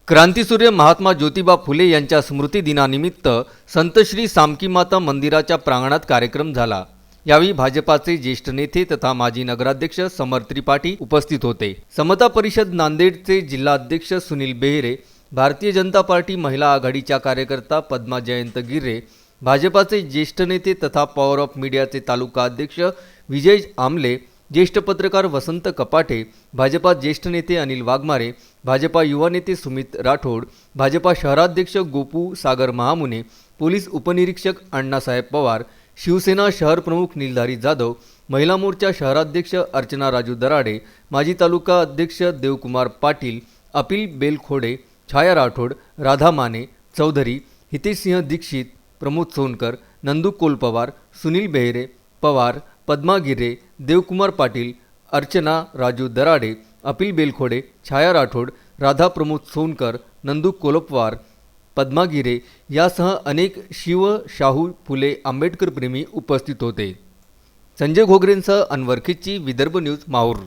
क्रांतीसूर्य महात्मा ज्योतिबा फुले यांच्या स्मृती दिनानिमित्त संत श्री सामकीमाता मंदिराच्या प्रांगणात कार्यक्रम झाला। यावेळी भाजपाचे ज्येष्ठ नेते तथा माजी नगराध्यक्ष समर त्रिपाठी उपस्थित होते। समता परिषद नांदेडचे जिल्हाध्यक्ष सुनील बेहरे, भारतीय जनता पार्टी महिला आघाडीच्या कार्यकर्ता पद्मा जयंत गिर्रे, भाजपाचे ज्येष्ठ नेते तथा पॉवर ऑफ मीडियाचे तालुका अध्यक्ष विजय आमले, ज्येष्ठ पत्रकार वसंत कपाटे, भाजपा ज्येष्ठ नेते अनिल वाघमारे, भाजपा युवा नेते सुमित राठोड, भाजपा शहराध्यक्ष गोपू सागर महामुने, पोलीस उपनिरीक्षक अण्णासाहेब पवार, शिवसेना शहर प्रमुख नीलधारी जाधव, महिला मोर्चा शहराध्यक्ष अर्चना राजू दराडे, माजी तालुका अध्यक्ष देवकुमार पाटील, अपिल बेलखोडे, छाया राठोड, राधा माने चौधरी, हितेशसिंह दीक्षित, प्रमोद सोनकर, नंदू कोलपवार, सुनील बेहरे पवार, पद्मा गिर्रे, देवकुमार पाटील, अर्चना राजू दराडे, अपिल बेलखोडे, छाया राठोड, राधा प्रमोद सोनकर, नंदू कोलपवार, पद्मा गिरे यासह अनेक शिव शाहू फुले आंबेडकर प्रेमी उपस्थित होते। संजय घोगरेंसह अनवर खिच्ची, विदर्भ न्यूज, माहूर।